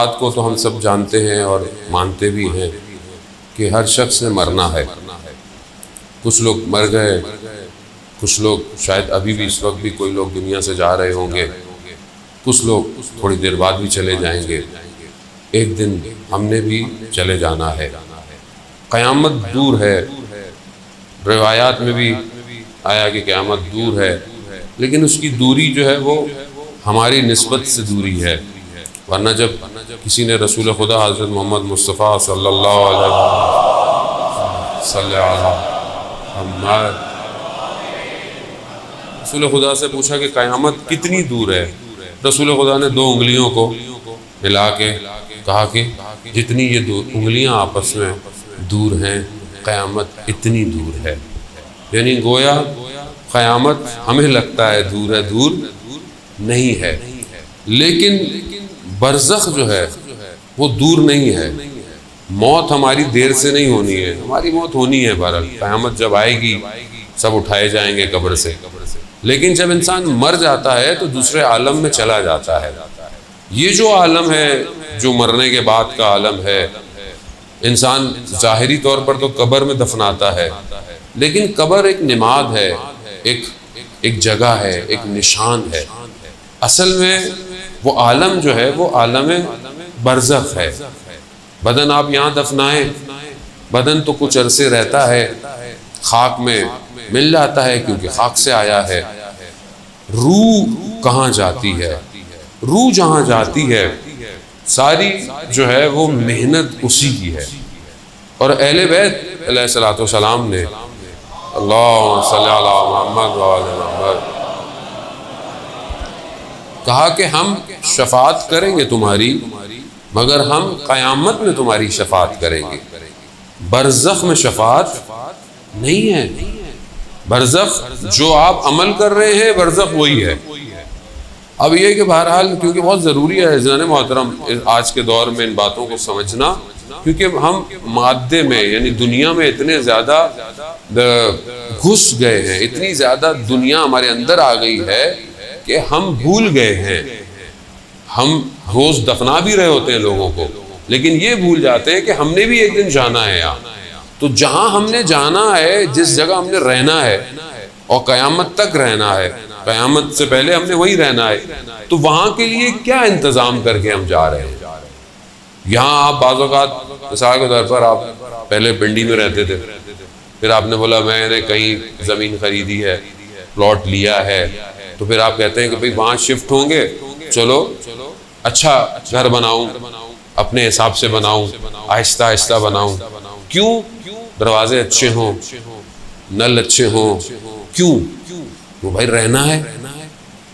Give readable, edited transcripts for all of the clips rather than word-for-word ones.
بات کو تو ہم سب جانتے ہیں اور مانتے بھی ہیں کہ ہر شخص نے مرنا ہے. کچھ لوگ مر گئے، کچھ لوگ شاید ابھی بھی اس وقت بھی کوئی لوگ دنیا سے جا رہے ہوں گے، کچھ لوگ تھوڑی دیر بعد بھی چلے جائیں گے. ایک دن ہم نے بھی چلے جانا ہے. قیامت دور ہے، روایات میں بھی آیا کہ قیامت دور ہے، لیکن اس کی دوری جو ہے وہ ہماری نسبت سے دوری ہے. ورنہ جب کسی نے رسول خدا حضرت محمد مصطفیٰ صلی اللہ علیہ وسلم رسول خدا سے پوچھا کہ قیامت کتنی دور ہے، رسول خدا نے 2 انگلیوں کو ملا کے کہا کہ جتنی یہ 2 انگلیاں آپس میں دور ہیں قیامت اتنی دور ہے. یعنی گویا قیامت ہمیں لگتا ہے دور ہے، دور نہیں ہے، لیکن برزخ جو ہے وہ دور نہیں ہے. موت ہماری دیر سے نہیں ہونی ہے، ہماری موت ہونی ہے. بہرحال قیامت جب آئے گی سب اٹھائے جائیں گے قبر سے، لیکن جب انسان مر جاتا ہے تو دوسرے عالم میں چلا جاتا ہے. یہ جو عالم ہے، جو مرنے کے بعد کا عالم ہے، انسان ظاہری طور پر تو قبر میں دفناتا ہے، لیکن قبر ایک نماد ہے، ایک جگہ ہے، ایک نشان ہے. اصل میں وہ عالم جو ہے وہ عالم برزخ ہے. بدن آپ یہاں دفنائیں، بدن تو کچھ عرصے رہتا ہے، خاک میں مل جاتا ہے کیونکہ خاک سے آیا ہے. روح کہاں جاتی ہے؟ روح جہاں جاتی ہے ساری جو ہے وہ محنت اسی کی ہے. اور اہل بیت علیہ الصلوۃ والسلام نے اللہم صلی علی محمد وعلی محمد کہا کہ ہم شفاعت کریں گے تمہاری، مگر ہم قیامت میں تمہاری شفاعت کریں گے. برزخ میں شفاعت نہیں ہے. برزخ جو آپ عمل کر رہے ہیں برزخ وہی ہے. اب یہ کہ بہرحال کیونکہ بہت ضروری ہے عزیزان محترم آج کے دور میں ان باتوں کو سمجھنا، کیونکہ ہم مادے میں یعنی دنیا میں اتنے زیادہ گھس گئے ہیں، اتنی زیادہ دنیا ہمارے اندر آ گئی ہے کہ ہم بھول گئے ہیں. ہم روز دفنا بھی رہے ہوتے ہیں لوگوں کو، لیکن یہ بھول جاتے ہیں کہ ہم نے بھی ایک دن جانا ہے یہاں. تو جہاں ہم نے جانا ہے، جس جگہ ہم نے رہنا ہے اور قیامت تک رہنا ہے، قیامت سے پہلے ہم نے وہی رہنا ہے، تو وہاں کے لیے کیا انتظام کر کے ہم جا رہے ہیں. یہاں آپ بعض اوقات مثال کے طور پر آپ پہلے پنڈی میں رہتے تھے، پھر آپ نے بولا میں نے کہیں زمین خریدی ہے، پلاٹ لیا ہے، تو پھر آپ کہتے ہیں کہ بھئی وہاں شفٹ ہوں گے، چلو اچھا گھر بناؤں، اپنے حساب سے بناؤں، آہستہ آہستہ بناؤں. کیوں؟ دروازے اچھے ہوں، نل اچھے ہوں. کیوں؟ وہ بھائی رہنا ہے.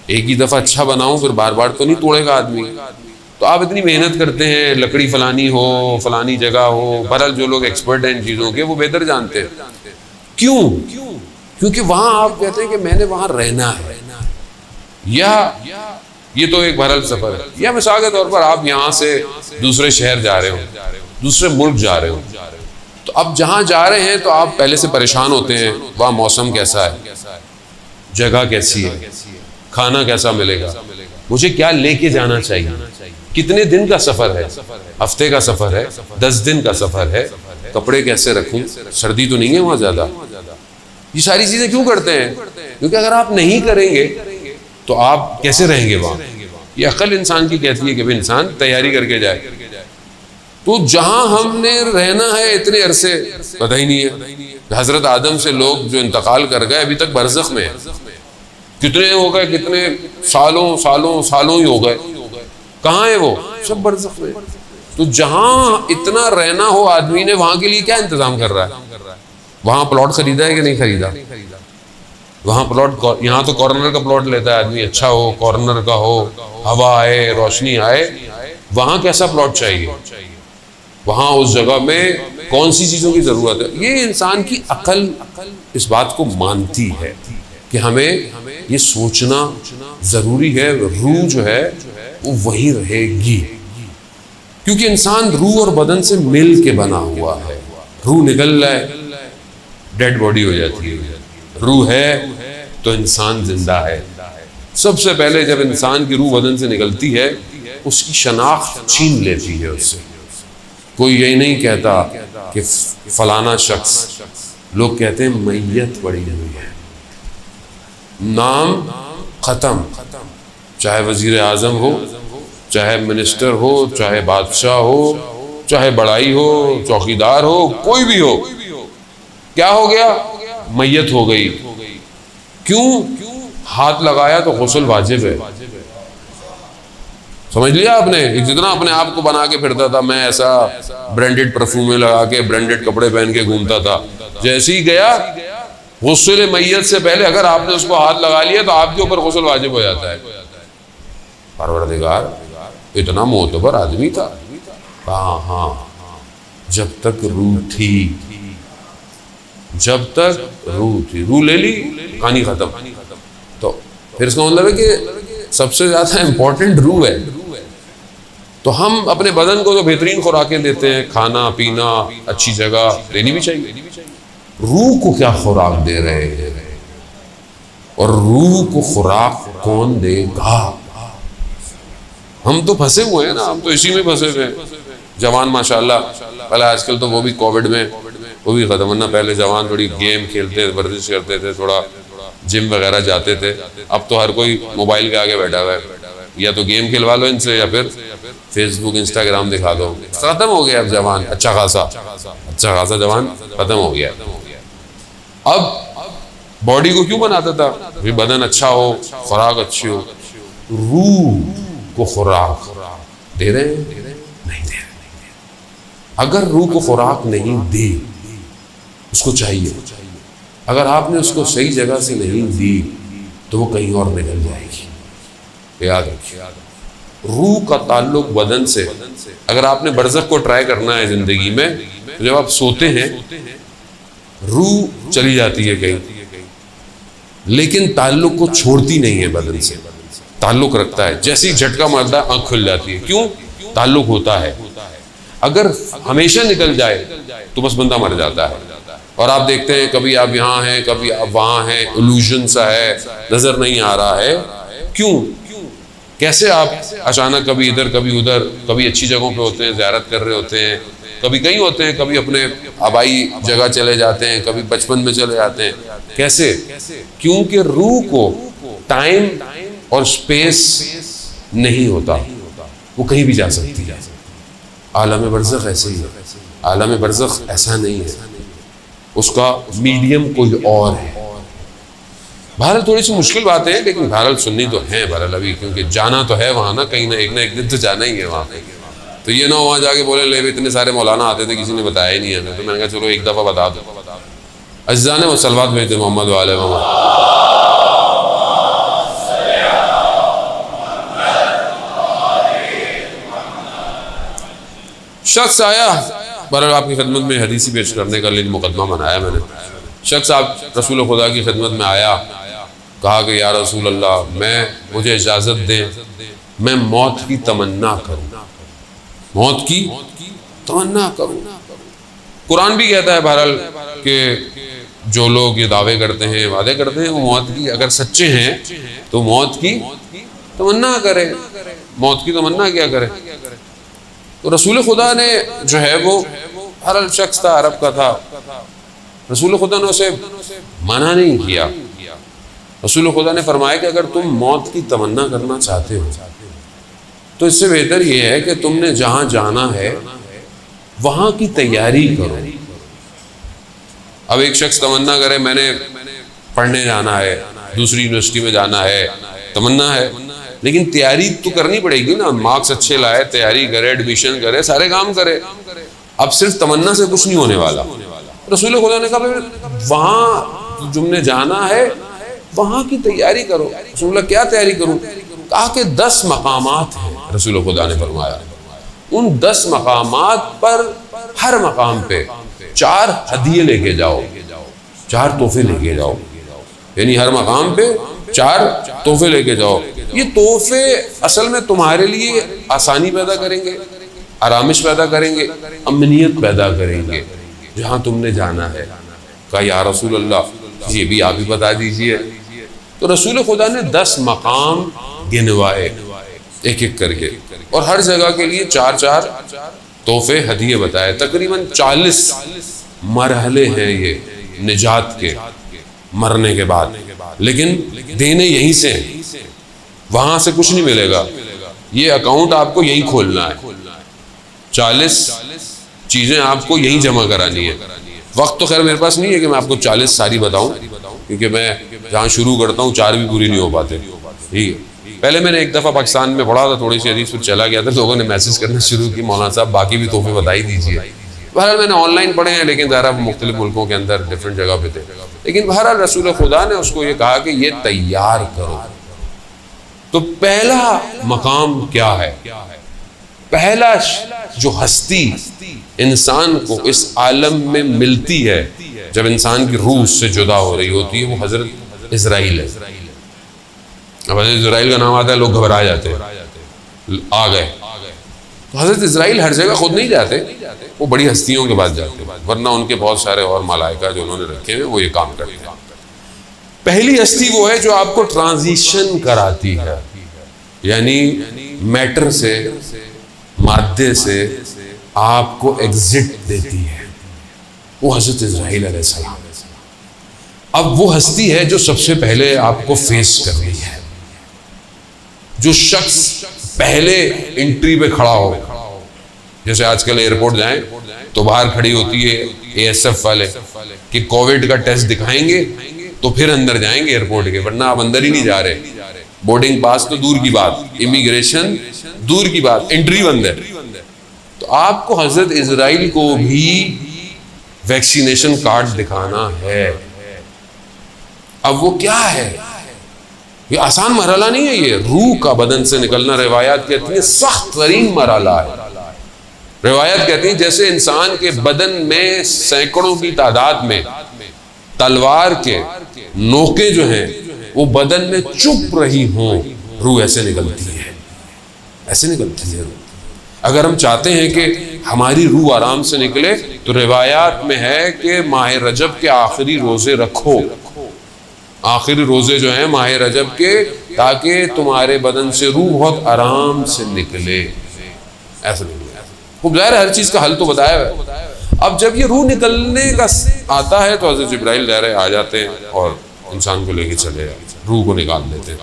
ایک ہی دفعہ اچھا بناؤں پھر بار بار تو نہیں توڑے گا آدمی. تو آپ اتنی محنت کرتے ہیں، لکڑی فلانی ہو، فلانی جگہ ہو. بہرحال جو لوگ ایکسپرٹ ہیں ان چیزوں کے وہ بہتر جانتے ہیں. کیوں؟ کیونکہ وہاں آپ کہتے ہیں کہ میں نے وہاں رہنا ہے. یا یہ تو ایک بہرحال سفر ہے. یا مثال کے طور پر آپ یہاں سے دوسرے شہر جا رہے ہو، دوسرے ملک جا رہے ہو، تو اب جہاں جا رہے ہیں تو آپ پہلے سے پریشان ہوتے ہیں، وہاں موسم کیسا ہے، جگہ کیسی ہے، کھانا کیسا ملے گا، مجھے کیا لے کے جانا چاہیے، کتنے دن کا سفر ہے، ہفتے کا سفر ہے، 10 دن کا سفر ہے، کپڑے کیسے رکھوں، سردی تو نہیں ہے وہاں زیادہ. یہ ساری چیزیں کیوں کرتے ہیں؟ کیونکہ اگر آپ نہیں کریں گے تو آپ کیسے رہیں گے وہاں. یہ عقل انسان کی کہتی ہے کہ انسان تیاری کر کے جائے. تو جہاں ہم نے رہنا ہے اتنے عرصے پتہ ہی نہیں ہے. حضرت آدم سے لوگ جو انتقال کر گئے ابھی تک برزخ میں ہیں. کتنے ہو گئے، کتنے سالوں سالوں سالوں ہی ہو گئے. کہاں ہیں وہ؟ سب برزخ میں. تو جہاں اتنا رہنا ہو آدمی نے وہاں کے لیے کیا انتظام کر رہا ہے؟ وہاں پلاٹ خریدا ہے کہ نہیں خریدا؟ وہاں پلاٹ، یہاں تو کارنر کا پلاٹ لیتا ہے آدمی، اچھا ہو، کارنر کا ہو، ہوا آئے، روشنی آئے. وہاں کیسا پلاٹ چاہیے؟ وہاں اس جگہ میں کون سی چیزوں کی ضرورت ہے؟ یہ انسان کی عقل اس بات کو مانتی ہے کہ ہمیں یہ سوچنا ضروری ہے. روح جو ہے وہ وہی رہے گی، کیونکہ انسان روح اور بدن سے مل کے بنا ہوا ہے. روح نکل جائے ڈیڈ باڈی ہو جاتی ہے، روح ہے تو انسان زندہ ہے. سب سے پہلے جب انسان کی روح بدن سے نکلتی ہے اس کی شناخت چھین لیتی ہے اس سے. کوئی یہی نہیں کہتا کہ فلانا شخص، لوگ کہتے ہیں میت پڑی ہوئی ہے، نام ختم. چاہے وزیر اعظم ہو، چاہے منسٹر ہو، چاہے بادشاہ ہو، چاہے بڑائی ہو، چوکیدار ہو، کوئی بھی ہو، کیا ہو گیا؟ میت ہو گئی. کیوں؟ ہاتھ لگایا تو غسل واجب ہے. سمجھ لیا آپ نے؟ جتنا اپنے آپ کو بنا کے پھرتا تھا میں ایسا برانڈڈ پرفیوم لگا کے برانڈڈ کپڑے پہن کے گھومتا تھا، جیسے ہی گیا غسل میت سے پہلے اگر آپ نے اس کو ہاتھ لگا لیا تو آپ کے اوپر غسل واجب ہو جاتا ہے. پروردگار اتنا معتبر آدمی تھا. ہاں جب تک روح تھی، جب تک روح تھی، روح لے لی کہانی ختم. تو پھر اس کا مطلب ہے کہ سب سے زیادہ امپورٹنٹ روح ہے. تو ہم اپنے بدن کو تو بہترین خوراکیں دیتے ہیں، کھانا پینا اچھی جگہ دینی بھی چاہیے. روح کو کیا خوراک دے رہے ہیں؟ اور روح کو خوراک کون دے گا؟ ہم تو پھنسے ہوئے ہیں نا، ہم تو اسی میں پھنسے ہوئے ہیں. جوان ماشاءاللہ، پہلے آج کل تو وہ بھی کووڈ میں وہ بھی ختم، ورنہ پہلے جوان تھوڑی گیم کھیلتے، ورزش کرتے تھے، تھوڑا جم وغیرہ جاتے تھے. اب تو ہر کوئی موبائل کے آگے بیٹھا ہوا ہے، یا تو گیم کھلوا لو ان سے، یا پھر فیس بک انسٹاگرام دکھا دو. ختم ہو گیا اب جوان، اچھا خاصا جوان ختم ہو گیا. اب باڈی کو کیوں بناتا تھا؟ بدن اچھا ہو، خوراک اچھی ہو. روح کو خوراک دے رہے ہیں؟ نہیں دے رہے. اگر روح کو خوراک نہیں دی، اس کو چاہیے، اگر آپ نے اس کو صحیح جگہ سے نہیں دی تو وہ کہیں اور نکل جائے گی. یاد رکھیے، روح کا تعلق بدن سے. اگر آپ نے برزخ کو ٹرائی کرنا ہے زندگی میں، تو جب آپ سوتے ہیں روح چلی جاتی ہے کہیں، لیکن تعلق کو چھوڑتی نہیں ہے، بدن سے تعلق رکھتا ہے. جیسے ہی جھٹکا مارتا ہے آنکھ کھل جاتی ہے. کیوں؟ تعلق ہوتا ہے. اگر ہمیشہ نکل جائے تو بس بندہ مر جاتا ہے. اور آپ دیکھتے ہیں کبھی آپ یہاں ہیں، کبھی آپ وہاں ہیں، الوژن سا ہے، نظر نہیں آ رہا ہے. کیوں؟ کیسے آپ اچانک کبھی ادھر کبھی ادھر، کبھی اچھی جگہوں پہ ہوتے ہیں، زیارت کر رہے ہوتے ہیں، کبھی کہیں ہوتے ہیں، کبھی اپنے آبائی جگہ چلے جاتے ہیں، کبھی بچپن میں چلے جاتے ہیں. کیسے؟ کیونکہ روح کو ٹائم اور سپیس نہیں ہوتا، وہ کہیں بھی جا سکتی ہے. عالم برزخ ایسے ہی ہے. عالم برزخ ایسا نہیں ہے، اس کا میڈیم کوئی اور ہے. بہرحال تھوڑی سی مشکل بات ہے، لیکن بہرحال سننی تو ہے بہرحال ابھی، کیونکہ جانا تو ہے وہاں نا، کہیں نہ ایک دن تو جانا ہی ہے وہاں پہ. تو یہ نہ وہاں جا کے بولے لے اتنے سارے مولانا آتے تھے، کسی نے بتایا ہی نہیں ہمیں. تو میں نے کہا چلو ایک دفعہ بتا دو. اجزاء نے وہ صلوات بھیجتے محمد وآل محمد. شخص آیا، بہرحال آپ کی خدمت میں حدیثی پیش کرنے کا لیے مقدمہ بنایا میں نے. شخص آپ رسول خدا کی خدمت میں آیا، کہا کہ یا رسول اللہ مجھے اجازت دیں میں موت کی تمنا کروں. موت کی تمنا کروں. قرآن بھی کہتا ہے بہرحال کہ جو لوگ یہ دعوے کرتے ہیں، وعدے کرتے ہیں، وہ موت کی اگر سچے ہیں تو موت کی تمنا کرے. موت کی تمنا کیا کرے؟ تو رسول خدا نے جو ہے وہ ہر شخص تھا، عرب کا تھا، رسول خدا نے اسے منع نہیں کیا. رسول خدا نے فرمایا کہ اگر تم موت کی تمنا کرنا چاہتے ہو تو اس سے بہتر یہ ہے کہ تم نے جہاں جانا ہے وہاں کی تیاری کرو. اب ایک شخص تمنا کرے میں نے پڑھنے جانا ہے، دوسری یونیورسٹی میں جانا ہے، تمنا ہے، لیکن تیاری تو کرنی پڑے گی نا. مارکس اچھے لائے، تیاری کرے، ایڈمیشن کرے، سارے کام کرے. اب صرف تمنا سے کچھ نہیں ہونے والا. رسول خدا نے کہا وہاں تم نے جانا ہے وہاں کی تیاری کرو. رسول اللہ کیا تیاری کروں؟ کہا کہ 10 مقامات ہیں. رسول خدا نے فرمایا ان 10 مقامات پر ہر مقام پہ 4 ہدیے لے کے جاؤ، 4 تحفے لے کے جاؤ. یعنی ہر مقام پہ 4 تحفے لے کے جاؤ. یہ تحفے اصل میں تمہارے لیے آسانی پیدا کریں گے، آرامش پیدا کریں گے، امنیت پیدا کریں گے جہاں تم نے جانا ہے. کہا یا رسول اللہ یہ بھی آپ ہی بتا دیجئے. تو رسول خدا نے 10 مقام گنوائے. ایک ایک کر کے، اور ہر جگہ کے لیے 4 تحفے ہدیے بتائے. تقریباً 40 مرحلے ہیں یہ نجات کے مرنے کے بعد، لیکن دینے یہیں سے ہیں، وہاں سے کچھ نہیں ملے گا. یہ اکاؤنٹ آپ کو یہیں کھولنا ہے، 40 چیزیں آپ کو یہیں جمع کرانی ہے. وقت تو خیر میرے پاس نہیں ہے کہ میں آپ کو 40 ساری بتاؤں، کیونکہ میں جہاں شروع کرتا ہوں 4 بھی پوری نہیں ہو پاتے. ٹھیک ہے، پہلے میں نے ایک دفعہ پاکستان میں پڑھا تھا، تھوڑی سی حدیث پھر چلا گیا تھا، لوگوں نے میسج کرنا شروع کی مولانا صاحب باقی بھی تحفے بتا ہی دیجیے. بہرحال میں نے آن لائن پڑھے ہیں، لیکن ذرا مختلف ملکوں کے اندر ڈفرینٹ جگہ پہ تھے. لیکن بہرحال رسول خدا نے اس کو یہ کہا کہ یہ تیار کرو. تو پہلا مقام کیا ہے؟ پہلا جو ہستی انسان کو اس عالم میں ملتی ہے جب انسان کی روح سے جدا ہو رہی ہوتی ہے، وہ حضرت اسرائیل ہے. اب حضرت اسرائیل کا نام آتا ہے لوگ گھبرا جاتے ہیں، آ گئے. تو حضرت اسرائیل ہر جگہ خود نہیں جاتے، وہ بڑی ہستیوں کے پاس جاتے ہیں، ورنہ ان کے بہت سارے اور ملائکہ جو انہوں نے رکھے ہیں وہ یہ کام کرتے ہیں. پہلی ہستی وہ ہے جو آپ کو ٹرانزیشن کراتی ہے، یعنی میٹر سے، مادے سے آپ کو ایگزٹ دیتی ہے، وہ حضرت اسرائیل علیہ السلام. اب وہ ہستی ہے جو سب سے پہلے آپ کو فیس کر رہی ہے. جو شخص پہلے انٹری پہ کھڑا ہو، جیسے آج کل ایئرپورٹ جائیں تو باہر کھڑی ہوتی ہے ASF والے کہ کووڈ کا ٹیسٹ دکھائیں گے تو پھر اندر جائیں گے ایئرپورٹ کے، ورنہ آپ اندر ہی نہیں جا رہے. بورڈنگ پاس تو دور کی بات، امیگریشن دور کی بات، انٹری بند ہے. تو آپ کو حضرت اسرائیل کو بھی ویکسینیشن کارڈ دکھانا ہے. اب وہ کیا ہے؟ یہ آسان مرحلہ نہیں ہے، یہ روح کا بدن سے نکلنا روایات کہتی ہیں سخت ترین مرحلہ ہے. روایت کہتی ہیں جیسے انسان کے بدن میں سینکڑوں کی تعداد میں تلوار کے نوکیں جو ہیں وہ بدن میں چپ رہی ہوں، روح ایسے نکلتی ہے، ایسے نکلتی ہے روح. اگر ہم چاہتے ہیں کہ ہماری روح آرام سے نکلے تو روایات میں ہے کہ ماہ رجب کے آخری روزے رکھو، آخری روزے جو ہیں ماہ رجب کے، تاکہ تمہارے بدن سے روح بہت آرام سے نکلے. ایسا نہیں ہے، خوب ظاہر ہر چیز کا حل تو بتایا ہے. اب جب یہ روح نکلنے کا آتا ہے تو حضرت جبرائیل ظاہر آ جاتے ہیں اور انسان کو لے کے چلے روح کو نکال دیتے ہیں.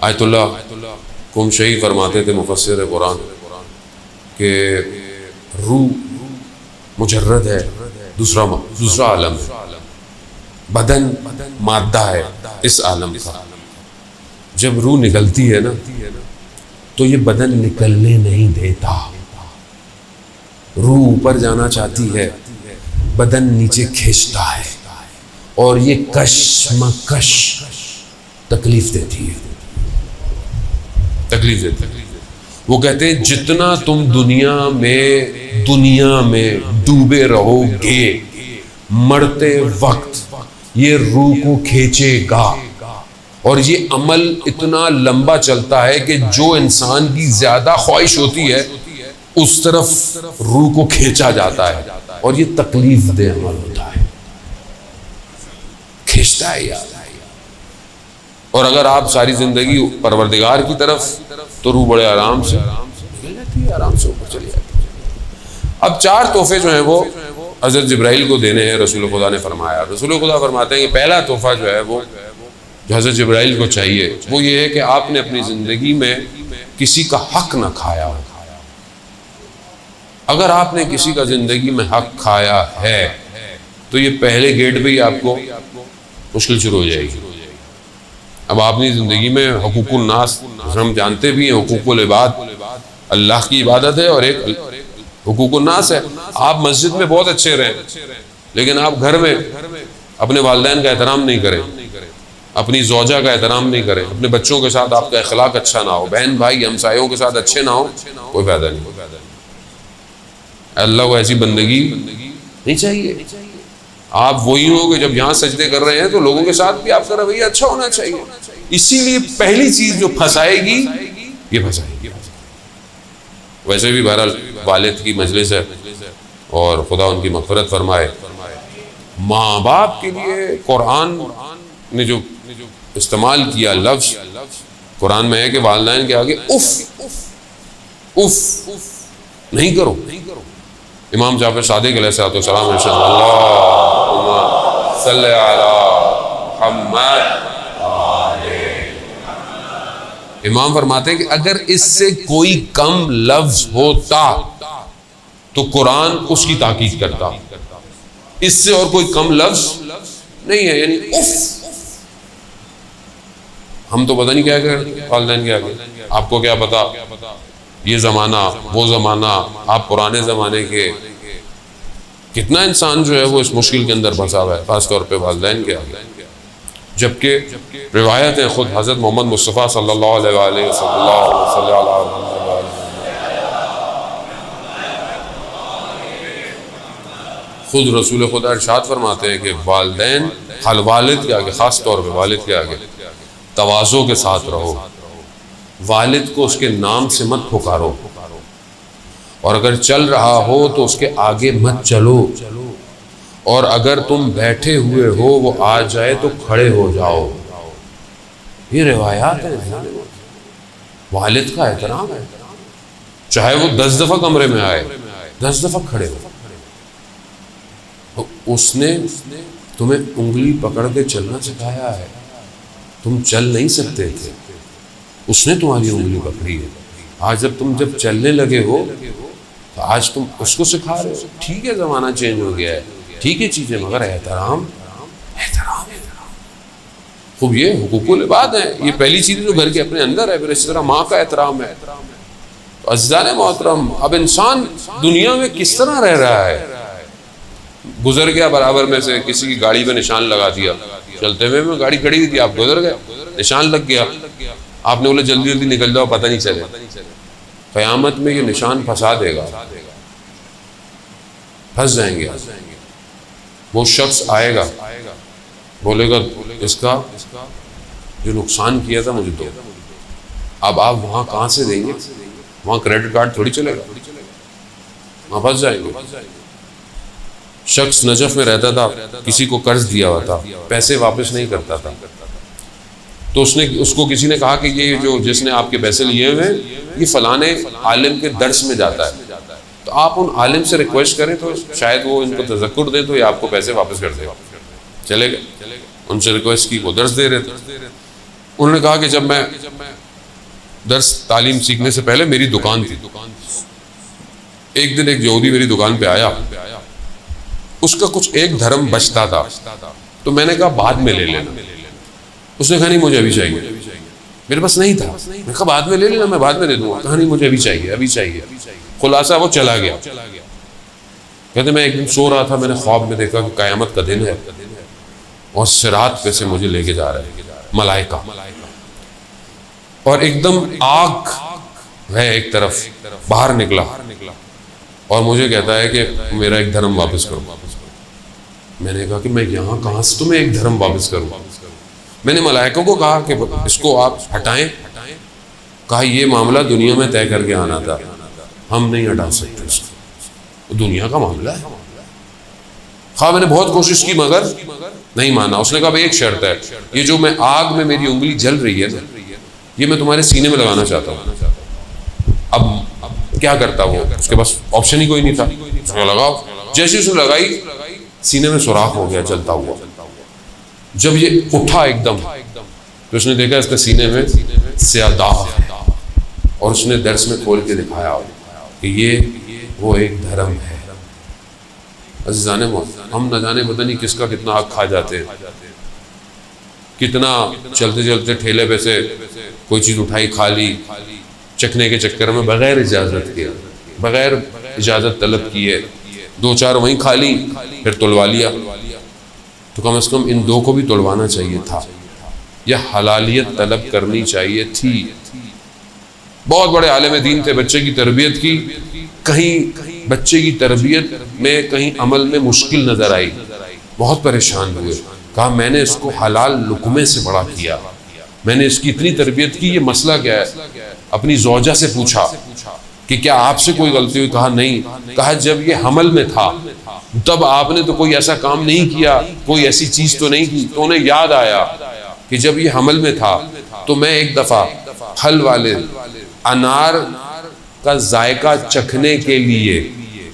آیت اللہ قمشی فرماتے تھے مفسر قرآن کہ روح مجرد ہے، دوسرا عالم ہے، بدن مادہ ہے اس عالم کا. جب روح نکلتی ہے نا تو یہ بدن نکلنے نہیں دیتا. روح اوپر جانا چاہتی ہے، بدن نیچے کھینچتا ہے، اور یہ کشمکش تکلیف دیتی ہے، تکلیف دیتی ہے. وہ کہتے ہیں جتنا تم دنیا میں ڈوبے رہو گے، مرتے وقت یہ روح کو کھینچے گا. اور یہ عمل اتنا لمبا چلتا ہے کہ جو انسان کی زیادہ خواہش ہوتی ہے اس طرف روح کو کھینچا جاتا ہے، اور یہ تکلیف دہ عمل ہوتا ہے، کھینچتا ہے یاد. اور اگر آپ ساری زندگی پروردگار کی طرف تو روح بڑے آرام سے نکل جاتی ہے، آرام سے اوپر چلی جاتی ہے. اب 4 تحفے جو ہیں وہ حضرت جبرائیل کو دینے ہیں. رسول خدا نے فرمایا، رسول خدا فرماتے ہیں کہ پہلا تحفہ جو ہے وہ جو حضرت جبرائیل کو چاہیے وہ یہ ہے کہ آپ نے اپنی زندگی میں کسی کا حق نہ کھایا ہو. اگر آپ نے کسی کا زندگی میں حق کھایا ہے تو یہ پہلے گیٹ پہ ہی آپ کو مشکل شروع ہو جائے گی. اب آپ نے زندگی میں حقوق الناس، ہم جانتے بھی ہیں حقوق العباد اللہ کی عبادت ہے اور ایک حقوق الناس ہے. آپ مسجد میں بہت اچھے رہیں لیکن آپ گھر میں اپنے والدین کا احترام نہیں کریں، اپنی زوجہ کا احترام نہیں کریں، اپنے بچوں کے ساتھ آپ کا اخلاق اچھا نہ ہو، بہن بھائی ہمسایوں کے ساتھ اچھے نہ ہو، کوئی فائدہ نہیں. اللہ کو ایسی بندگی نہیں چاہیے. آپ وہی ہو کہ جب یہاں سجدے کر رہے ہیں تو لوگوں کے ساتھ بھی آپ کا رویہ اچھا ہونا چاہیے. اسی لیے پہلی چیز جو پھنسائے گی یہ پھنسائے گی. ویسے بھی بہرحال والد کی مجلس ہے اور خدا ان کی مغفرت فرمائے. ماں باپ کے لیے قرآن نے جو استعمال کیا لفظ قرآن میں ہے کہ والدین کے آگے اف اف نہیں کرو. امام جعفر صادق علیہ السلام نے اللہم صلی علی محمد. امام فرماتے ہیں کہ اگر اس سے کوئی کم لفظ ہوتا تو قرآن اس کی تاکید کرتا. اس سے اور کوئی کم لفظ نہیں ہے. یعنی اف ہم تو پتہ نہیں کیا کہ والدین کے آگے. آپ کو کیا پتا یہ زمانہ وہ زمانہ, آپ پرانے زمانے کے. کتنا انسان جو ہے وہ اس مشکل کے اندر پھنسا ہوا ہے, خاص طور پہ والدین کے آگے. جبکہ روایتیں خود حضرت محمد مصطفیٰ صلی اللہ علیہ وآلہ وسلم خود رسول خدا ارشاد فرماتے ہیں کہ والدین والد کے آگے, خاص طور پہ والد کے آگے تواضع کے ساتھ رہو. والد کو اس کے نام سے مت پکارو, اور اگر چل رہا ہو تو اس کے آگے مت چلو, اور اگر تم بیٹھے ہوئے ہو وہ آ جائے تو کھڑے ہو جاؤ. یہ روایات ہیں. والد کا احترام ہے, چاہے وہ 10 دفعہ کمرے میں آئے 10 دفعہ کھڑے ہو. اس نے تمہیں انگلی پکڑ کے چلنا سکھایا ہے, تم چل نہیں سکتے تھے, اس نے تمہاری انگلی پکڑی ہے. آج جب چلنے لگے ہو تو آج تم اس کو سکھا رہے ہو. ٹھیک ہے زمانہ چینج ہو گیا ہے, ٹھیک ہے چیزیں, مگر احترام. خوب یہ حقوق العباد ہیں. یہ پہلی چیز جو گھر کے اپنے اندر ہے. پھر اسی طرح ماں کا احترام ہے. تو عزیزان محترم, اب انسان دنیا میں کس طرح رہ رہا ہے. گزر گیا برابر میں سے, کسی کی گاڑی پہ نشان لگا دیا, چلتے ہوئے میں گاڑی کھڑی ہوئی تھی, آپ گزر گئے, نشان لگ گیا, آپ نے بولے جلدی جلدی نکل جاؤ پتہ نہیں چلے. قیامت میں یہ نشان پھنسا دے گا, پھنس جائیں گے. وہ شخص آئے گا بولے گا اس کا جو نقصان کیا تھا مجھے دو. اب آپ وہاں کہاں سے دیں گے؟ وہاں کریڈٹ کارڈ تھوڑی چلے گا, وہاں پھنس جائیں گے. شخص نجف میں رہتا تھا, کسی کو قرض دیا ہوا تھا, پیسے واپس نہیں کرتا تھا, تو اس کو کسی نے کہا کہ یہ جو جس نے آپ کے پیسے لیے ہوئے ہیں یہ فلانے عالم کے درس میں جاتا ہے, تو آپ ان عالم سے ریکویسٹ کریں تو شاید وہ ان کو تذکر دے تو یہ آپ کو پیسے واپس کر دے. چلے گئے, ان سے ریکویسٹ کی, وہ درس دے رہے تھے. انہوں نے کہا کہ جب میں درس تعلیم سیکھنے سے پہلے میری دکان تھی, ایک دن ایک یہودی میری دکان پہ آیا, اس کا کچھ ایک دھرم بچتا تھا, تو میں نے کہا بعد میں لے لینا. اس نے کہا نہیں مجھے ابھی چاہیے, میرے پاس نہیں تھا. میں نے کہا بعد میں لے لینا, میں بعد میں دے دوں گا. کہا نہیں مجھے ابھی چاہیے, ابھی چاہیے. خلاصہ وہ چلا گیا. کہتے میں ایک دن سو رہا تھا, میں نے خواب میں دیکھا کہ قیامت کا دن ہے اور صراط پہ سے مجھے لے کے جا رہے ہیں ملائکہ, اور ایک دم آگ ہے ایک طرف, باہر نکلا اور مجھے کہتا ہے کہ میرا ایک دھرم واپس کرو. میں نے کہا کہ میں یہاں کہاں سے تمہیں ایک دھرم واپس کروں. میں نے ملائکوں کو کہا کہ اس کو آپ ہٹائیں. کہا یہ معاملہ دنیا میں طے کر کے آنا تھا, ہم نہیں ہٹا سکتے اس کو, دنیا کا معاملہ ہے. خواہ میں نے بہت کوشش کی مگر نہیں مانا. اس نے کہا بھائی ایک شرط ہے, یہ جو میں آگ میں میری انگلی جل رہی ہے یہ میں تمہارے سینے میں لگانا چاہتا ہوں. اب کیا کرتا وہ, اس کے پاس آپشن ہی کوئی نہیں تھا. اس نے لگاؤ. جیسے اس نے لگائی سینے میں سوراخ ہو گیا جلتا ہوا. جب یہ اٹھا ایک دم تو اس نے دیکھا اس کے سینے میں سیاہ داغ ہے, اور اس نے درس میں کھول کے دکھایا کہ یہ وہ ایک دھرم ہے. عزیزان ہم نہ جانے پتہ نہیں کس کا کتنا حق کھا جاتے ہیں, کتنا چلتے چلتے ٹھیلے پہ سے کوئی چیز اٹھائی کھا لی, چکھنے کے چکر میں بغیر اجازت کے, بغیر اجازت طلب کیے 2-4 وہیں کھا لی, پھر تلوا لیا. تو کم از کم ان 2 کو بھی تلوانا چاہیے تھا, یا حلالیت طلب کرنی چاہیے تھی. بہت بڑے عالم دین تھے, بچے کی تربیت کی, کہیں بچے کی تربیت میں کہیں عمل میں مشکل نظر آئی, بہت پریشان ہوئے. کہا میں نے اس کو حلال لقمے سے بڑا کیا, میں نے اس کی اتنی تربیت کی, یہ مسئلہ کیا ہے. اپنی زوجہ سے پوچھا کہ کیا آپ سے کوئی غلطی ہوئی؟ کہا نہیں. کہا جب یہ حمل میں تھا تب آپ نے تو کوئی ایسا کام نہیں کیا, کوئی ایسی چیز تو نہیں کی, تو انہیں یاد آیا کہ جب یہ حمل میں تھا تو میں ایک دفعہ پھل والے انار کا ذائقہ چکھنے کے لیے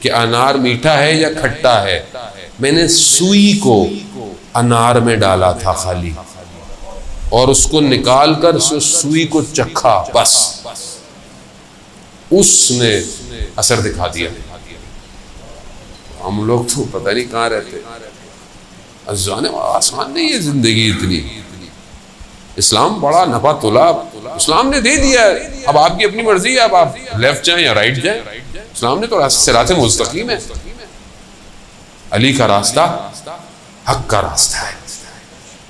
کہ انار میٹھا ہے یا کھٹا ہے، میں نے سوئی کو انار میں ڈالا تھا خالی، اور اس کو نکال کر سوئی کو چکھا، بس اس نے اثر دکھا دیا۔ ہم لوگ تو پتہ نہیں کہاں رہتے۔ آسان نہیں ہے زندگی اتنی، اسلام بڑا نفع تلا، اسلام نے دے دیا ہے، اب آپ کی اپنی مرضی ہے، اب آپ لیفٹ جائیں یا رائٹ جائیں۔ اسلام نے تو صراط مستقیم ہے، علی کا راستہ حق کا راستہ ہے،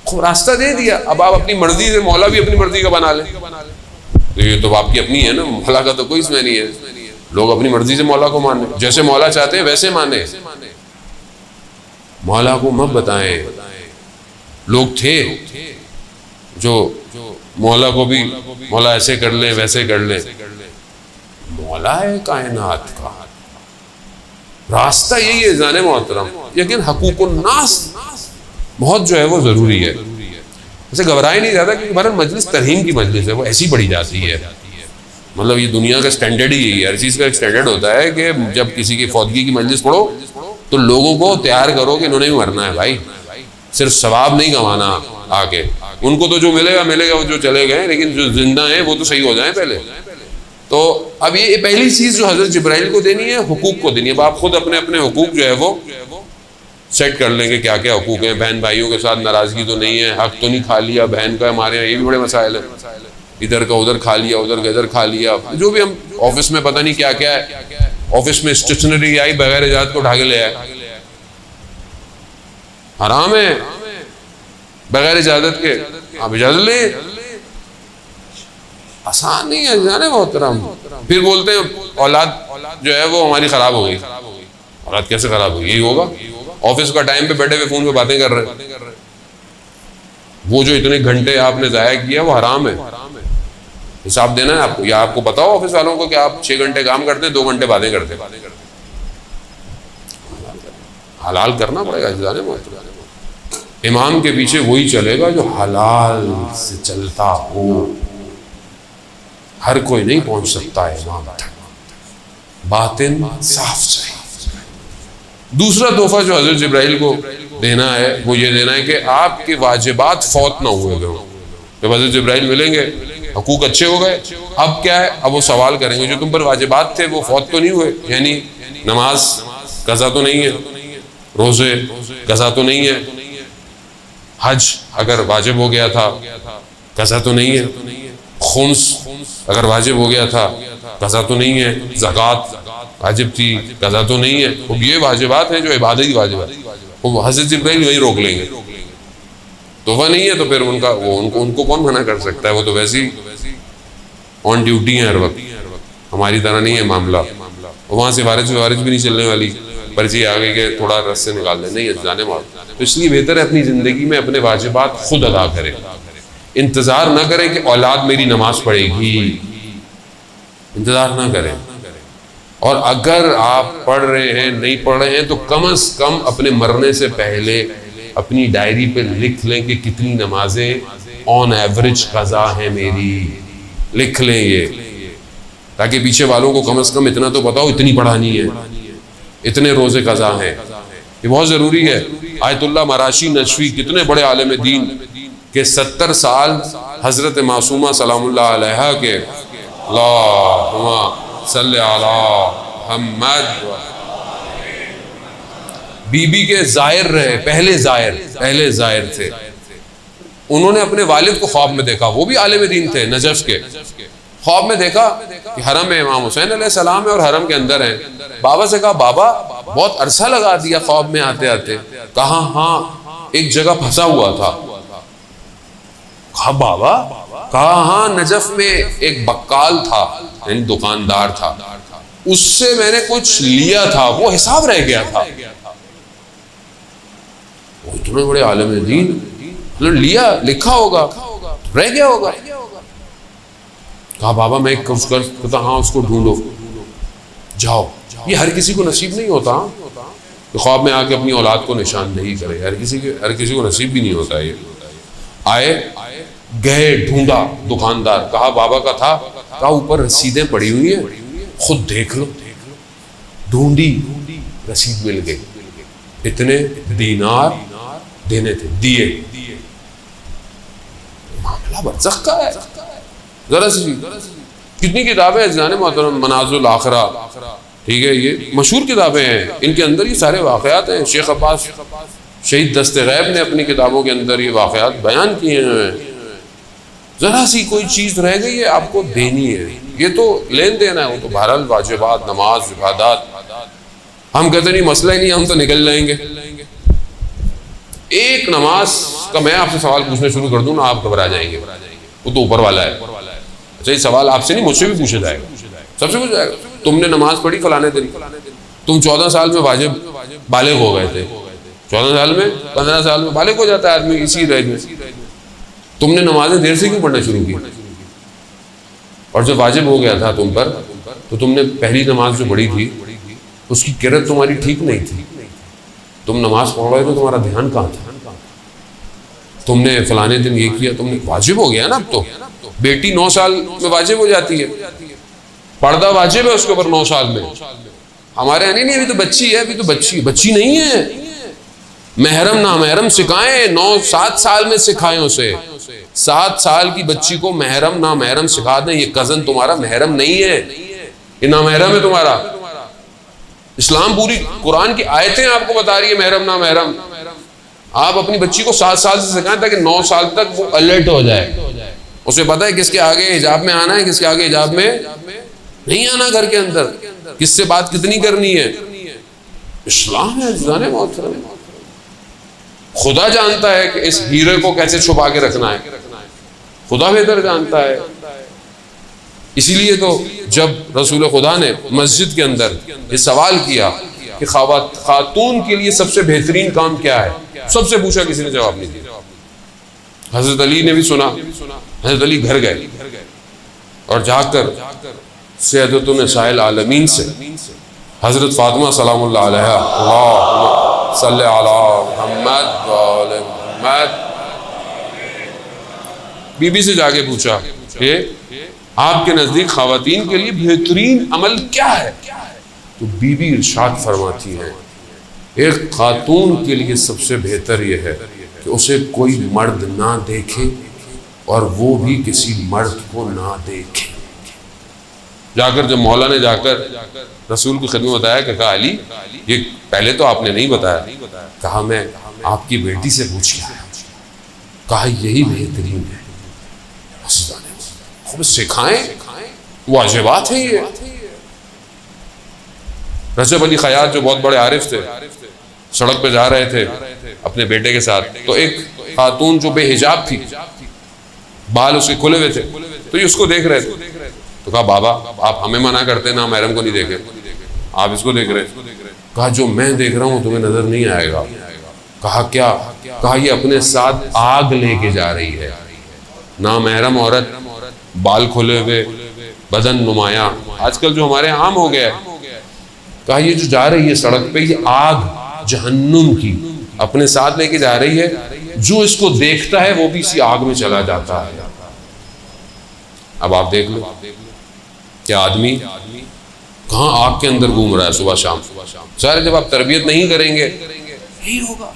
خوب راستہ دے دیا، اب آپ اپنی مرضی سے، مولا بھی اپنی مرضی کا بنا لیں، تو یہ تو آپ کی اپنی ہے نا، مولا کا تو کوئی اس میں نہیں ہے۔ لوگ اپنی مرضی سے مولا کو مانے، جیسے مولا چاہتے ہیں ویسے مانے، مولا کو مت بتائیں۔ لوگ تھے جو مولا کو بھی مولا ایسے کر لیں ویسے کر لیں، مولا ہے کائنات کا، راستہ یہی ہے جانے محترم۔ لیکن حقوق الناس بہت جو ہے وہ ضروری ہے، اسے گھبرائے نہیں جاتا، کیونکہ ہمارا مجلس ترہیم کی مجلس ہے، وہ ایسی پڑھی جاتی ہے، مطلب یہ دنیا کا سٹینڈرڈ ہی یہی ہے، ہر چیز کا ایک سٹینڈرڈ ہوتا ہے کہ جب کسی کی فوتگی کی مجلس پڑھو تو لوگوں کو تیار کرو کہ انہوں نے بھی مرنا ہے بھائی، صرف ثواب نہیں کمانا آگے، ان کو تو جو ملے گا ملے گا، وہ جو چلے گئے، لیکن جو زندہ ہیں وہ تو صحیح ہو جائیں پہلے۔ تو اب یہ پہلی چیز جو حضرت جبرائیل کو دینی ہے، حقوق کو دینی ہے۔ اب آپ خود اپنے اپنے حقوق جو ہے وہ سیٹ کر لیں گے، کیا کیا حقوق ہیں، بہن بھائیوں کے ساتھ ناراضگی تو نہیں ہے، حق تو نہیں کھا لیا بہن کا، ہمارے یہاں یہ بھی بڑے مسائل ہیں، ادھر کا ادھر کھا لیا، ادھر کا ادھر کھا لیا، جو بھی ہم آفس میں پتہ نہیں کیا کیا ہے، آفس میں اسٹیشنری آئی بغیر اجازت کو اٹھا کے لے آئے، حرام ہے بغیر اجازت کے، آپ اجازت لیں، آسان نہیں ہے جانے محترم۔ پھر بولتے ہیں اولاد جو ہے وہ ہماری خراب ہو گئی، اولاد کیسے خراب ہوگی؟ یہی ہوگا، آفس کا ٹائم پہ بیٹھے ہوئے فون پہ باتیں کر رہے ہیں، وہ جو اتنے گھنٹے آپ نے ضائع کیا وہ حرام ہے، حساب دینا ہے آپ کو، یا آپ کو پتا ہو آفس والوں کو کہ آپ 6 گھنٹے کام کرتے ہیں، 2 گھنٹے باتیں کرتے ہیں، حلال کرنا پڑے گا جانے محترم۔ امام کے پیچھے وہی چلے گا جو حلال سے چلتا ہو، ہر کوئی نہیں پہنچ سکتا ہے امام تک، باطن صاف چاہیے۔ دوسرا تحفہ جو حضرت جبرائیل کو دینا ہے وہ یہ دینا ہے کہ آپ کے واجبات فوت نہ ہوئے گئے ہوں۔ جب حضرت جبرائیل ملیں گے، حقوق اچھے ہو گئے، اب کیا ہے، اب وہ سوال کریں گے جو تم پر واجبات تھے وہ فوت تو نہیں ہوئے، یعنی نماز قضا تو نہیں ہے، روزے قضا تو نہیں ہے، حج اگر واجب ہو گیا تھا قضا تو نہیں ہے، خمس اگر واجب ہو گیا تھا قضا تو نہیں ہے، زکوٰۃ واجب تھی قضا تو نہیں ہے، وہ یہ واجبات ہیں جو عبادتی واجبات، وہ حضرت جبرائیل وہی روک لیں گے، تحفہ نہیں ہے تو پھر ان کو کون منع کر سکتا ہے، وہ تو ویسے ہی آن ڈیوٹی ہیں ہر وقت، ہماری طرح نہیں ہے معاملہ، وہاں سے وارث بھی نہیں چلنے والی، پرچی آگے کہ تھوڑا رس سے نکال دیں، نہیں جانے مال۔ تو اس لیے بہتر ہے اپنی زندگی میں اپنے واجبات خود ادا کریں، انتظار نہ کریں کہ اولاد میری نماز پڑھے گی، انتظار نہ کریں، اور اگر آپ پڑھ رہے ہیں نہیں پڑھ رہے ہیں تو کم از کم اپنے مرنے سے پہلے اپنی ڈائری پہ لکھ لیں کہ کتنی نمازیں آن ایوریج قضا ہیں میری، لکھ لیں یہ، تاکہ پیچھے والوں کو کم از کم اتنا تو پتا ہو اتنی پڑھانی ہے، اتنے روزے قضا ہیں، یہ بہت ضروری ہے۔ آیت اللہ مراشی نشوی کتنے بڑے عالم دین کہ 70 سال حضرت معصومہ سلام اللہ علیہا کے اللہم صلی علی محمد بی بی کے زائر رہے، پہلے زائر تھے، انہوں نے اپنے والد کو خواب میں دیکھا، وہ بھی عالم دین تھے نجف کے، خواب میں دیکھا کہ حرم میں امام حسین علیہ السلام ہے اور حرم کے اندر ہیں، بابا سے کہا بابا بہت عرصہ لگا دیا خواب میں آتے آتے، کہا ہاں ایک جگہ پھنسا ہوا تھا، کہا بابا، کہا ہاں نجف میں ایک بقال تھا، یعنی دکاندار تھا، اس سے میں نے کچھ لیا تھا، وہ حساب رہ گیا تھا، اتنے بڑے عالم دین لیا لکھا ہوگا رہ گیا ہوگا، کہا بابا میں کچھ کرتا، ہاں اس کو ڈھونڈو، جاؤ، یہ ہر کسی کو نصیب نہیں ہوتا کہ خواب میں آ کے اپنی اولاد کو نشان نہیں کرے، ہر کسی کو نصیب بھی نہیں ہوتا، یہ آئے گئے ڈھونڈا دکاندار, کہا بابا کا تھا, کہا اوپر رسیدیں پڑی ہوئی ہیں, خود دیکھ لو. ڈھونڈی, رسید مل گئی, اتنے دینار دینے تھے, دیے. معاملہ برزخ کا ہے. ذرا سی کتنی کتابیں جان محترم, منازل الاخرہ, ٹھیک ہے, یہ مشہور کتابیں ہیں, ان کے اندر یہ سارے واقعات ہیں. شیخ عباس شہید دست غیب نے اپنی کتابوں کے اندر یہ واقعات بیان کیے ہیں. ذرا سی کوئی چیز رہ گئی ہے آپ کو دینی ہے, یہ تو لین دین ہے, وہ تو بہرحال واجبات, نماز, عبادات. ہم کہتے نہیں مسئلہ ہی نہیں, ہم تو نکل جائیں گے. ایک نماز کا میں آپ سے سوال پوچھنا شروع کر دوں نا, آپ گھبرا جائیں گے, وہ تو اوپر والا ہے. اچھا یہ سوال آپ سے نہیں, مجھ سے بھی پوچھا جائے گا, سب سے پوچھا جائے گا. تم نے نماز پڑھی فلانے دن, تم 14 سال میں واجب بالغ ہو گئے تھے, 14 سال میں 15 سال میں بالغ ہو جاتا ہے آدمی اسی رینج میں. تم نے نمازیں دیر سے کیوں پڑھنا شروع کی؟ اور جب واجب ہو گیا تھا تم پر, تو تم نے پہلی نماز جو پڑھی تھی اس کی قرت تمہاری ٹھیک نہیں تھی. تم نماز پڑھ رہے تو تمہارا دھیان کہاں تھا؟ تم نے فلانے دن یہ کیا, تم نے واجب ہو گیا نا. اب تو بیٹی 9 سال میں واجب ہو جاتی ہے, پردہ واجب ہے اس کے اوپر 9 سال میں. ہمارے یہاں نہیں, ابھی تو بچی ہے, ابھی تو بچی نہیں ہے. محرم نامحرم سکھائیں, 7 سال میں سکھائیں اسے. 7 سال کی بچی کو محرم نامحرم سکھا دیں, یہ کزن تمہارا محرم نہیں ہے, یہ نامحرم ہے تمہارا. اسلام پوری قرآن کی آیتیں آپ کو بتا رہی ہے محرم نامحرم. آپ اپنی بچی کو 7 سال سے سکھائیں تاکہ 9 سال تک وہ الرٹ ہو جائے, اسے پتہ ہے کس کے آگے حجاب میں آنا ہے, کس کے آگے حجاب میں نہیں آنا, گھر کے اندر کس سے بات کتنی کرنی ہے. اسلام ہے جانے محترم. خدا جانتا ہے کہ اس ہیرے کو کیسے چھپا کے رکھنا ہے, خدا بہتر جانتا ہے. اسی لیے تو جب رسول خدا نے مسجد کے اندر یہ سوال کیا کہ خاتون کے لیے سب سے بہترین کام کیا ہے, سب سے پوچھا, کسی نے جواب نہیں دیا. حضرت علی نے بھی سنا, حضرت علی گھر گئے اور جا کر سیدۃ النساء العالمین سے حضرت فاطمہ سلام اللہ علیہا, اللہم صلی علی محمد و آل محمد, بی بی سے جا کے پوچھا کہ آپ کے نزدیک خواتین کے لیے بہترین عمل کیا ہے؟ تو بی بی ارشاد فرماتی ہے, ایک خاتون کے لیے سب سے بہتر یہ ہے کہ اسے کوئی مرد نہ دیکھے اور وہ بھی کسی مرد کو نہ دیکھے. جا کر جب مولا نے جا کر رسول کی خدمت بتایا کہ کہا علی یہ پہلے تو آپ نے نہیں بتایا, کہا میں آپ کی بیٹی سے پوچھ کے آیا, کہا یہی بہترین ہے. خوب سکھائیں, واجبات ہیں یہ. رجب علی خیاط جو بہت بڑے عارف تھے, سڑک پہ جا رہے تھے اپنے بیٹے کے ساتھ, تو ایک خاتون جو بے حجاب تھی, بال اس کے کھلے ہوئے تھے, تو یہ اس کو دیکھ رہے تھے. تو کہا بابا آپ ہمیں منع کرتے ہیں نا محرم کو نہیں دیکھے, آپ اس کو دیکھ رہے. کہا جو میں دیکھ رہا ہوں تمہیں نظر نہیں آئے گا. کہا کیا؟ کہا یہ اپنے ساتھ آگ لے کے جا رہی ہے. نامحرم عورت, بال کھلے ہوئے, بدن نمایاں, آج کل جو ہمارے عام ہو گیا ہے. کہا یہ جو جا رہی ہے سڑک پہ, یہ آگ جہنم کی اپنے ساتھ لے کے جا رہی ہے, جو اس کو دیکھتا ہے وہ بھی اسی آگ میں چلا جاتا ہے. اب آپ دیکھ لو کہ آدمی کہاں آگ کے اندر گھوم رہا ہے صبح شام. سارے جب آپ تربیت نہیں کریں گے یہی ہوگا.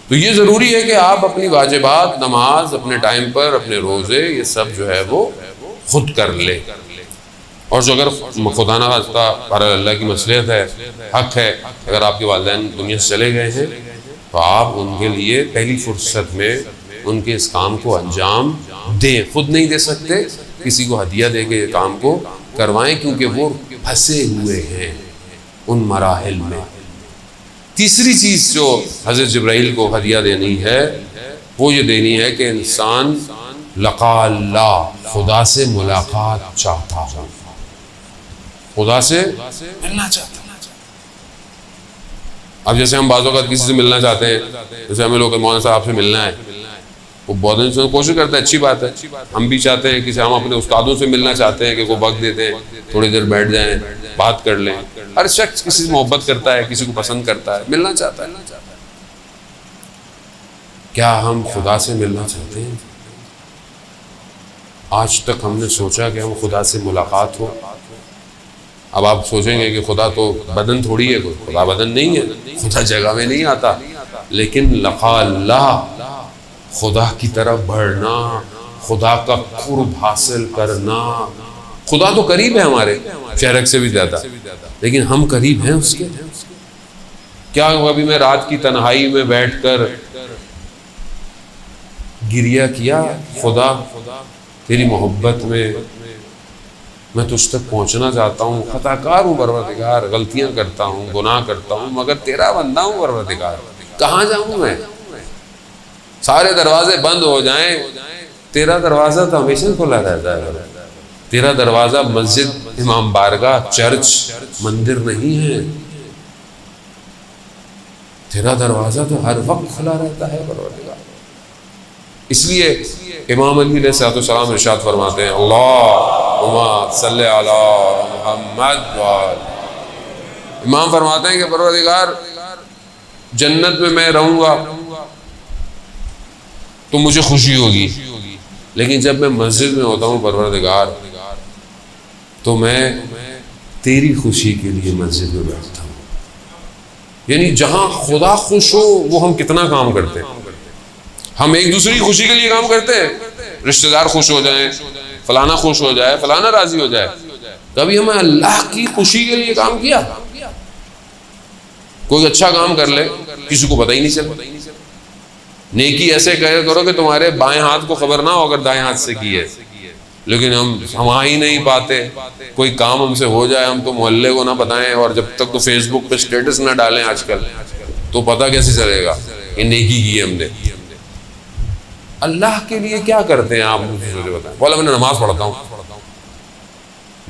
تو یہ ضروری ہے کہ آپ اپنی واجبات, نماز اپنے ٹائم پر, اپنے روزے, یہ سب جو ہے وہ خود کر لے. اور جو اگر خدا نہ خواستہ بہرحال اللہ کی مصلحت ہے, حق ہے, اگر آپ کے والدین دنیا سے چلے گئے ہیں تو آپ ان کے لیے پہلی فرصت میں ان کے اس کام کو انجام دیں. خود نہیں دے سکتے, کسی کو ہدیہ دے کے یہ کام کو کروائیں, کیونکہ وہ پھنسے ہوئے ہیں ان مراحل میں. تیسری چیز جو حضرت جبرائیل کو ہدیہ دینی ہے وہ یہ دینی ہے کہ انسان لقا اللہ, خدا سے ملاقات چاہتا ہو, خدا سے ملنا چاہتا ہوں. اب جیسے ہم بعض اوقات کسی سے ملنا چاہتے ہیں, جیسے ہمیں لوگ مولانا صاحب سے ملنا ہے, وہ بہت انسان کوشش کرتا ہے, اچھی بات ہے. ہم بھی چاہتے ہیں کہ ہم اپنے استادوں سے ملنا چاہتے ہیں کہ وہ وقت دیتے ہیں, تھوڑی دیر بیٹھ جائیں, بات کر لیں. ہر شخص کسی سے محبت کرتا ہے, کسی کو پسند کرتا ہے, ملنا چاہتا ہے. کیا ہم خدا سے ملنا چاہتے ہیں؟ آج تک ہم نے سوچا کہ ہم خدا سے ملاقات ہو؟ اب آپ سوچیں گے کہ خدا تو بدن تھوڑی ہے، خدا بدن نہیں ہے، خدا جگہ میں نہیں آتا، لیکن لقاء اللہ، خدا کی طرف بڑھنا، خدا کا قرب حاصل کرنا. خدا تو قریب ہے ہمارے شہرک سے بھی زیادہ، لیکن ہم قریب ہیں اس کے؟ کیا ابھی میں رات کی تنہائی میں بیٹھ کر گریہ کیا، خدا تیری محبت میں تجھ تک پہنچنا چاہتا ہوں، خطا کار ہوں پروردگار، غلطیاں کرتا ہوں، گناہ کرتا ہوں، مگر تیرا بندہ ہوں پروردگار، کہاں جاؤں میں؟ سارے دروازے بند ہو جائیں، تیرا دروازہ تو ہمیشہ کھلا رہتا ہے. تیرا دروازہ مسجد، امام بارگاہ، چرچ، مندر نہیں ہے، تیرا دروازہ تو ہر وقت کھلا رہتا ہے پروردگار. اس لیے امام علی علیہ السلام ارشاد فرماتے ہیں، اللہم صلی علی محمد. امام فرماتے ہیں کہ پروردگار جنت میں رہوں گا تو مجھے خوشی ہوگی، لیکن جب میں مسجد میں ہوتا ہوں پروردگار تو میں تیری خوشی کے لیے مسجد میں بیٹھتا ہوں. یعنی جہاں خدا خوش ہو وہ ہم کتنا کام کرتے ہیں. ہم ایک دوسری خوشی کے لیے کام کرتے ہیں، رشتہ دار خوش ہو جائیں، فلانا خوش ہو جائے، فلانا راضی ہو جائے. کبھی ہمیں اللہ کی خوشی کے لیے کام کیا؟ کوئی اچھا کام کر لے، کسی کو پتہ ہی نہیں چلتا. نیکی ایسے کرو کہ تمہارے بائیں ہاتھ کو خبر نہ ہو اگر دائیں ہاتھ سے کی ہے، لیکن ہم آ ہی نہیں پاتے. کوئی کام ہم سے ہو جائے ہم تو محلے کو نہ بتائیں، اور جب تک تو فیس بک پہ اسٹیٹس نہ ڈالیں آج کل تو پتہ کیسے چلے گا کہ نیکی کی ہے ہم نے. اللہ کے لیے کیا کرتے ہیں آپ مجھے بتائیں. بولا میں نماز پڑھتا ہوں،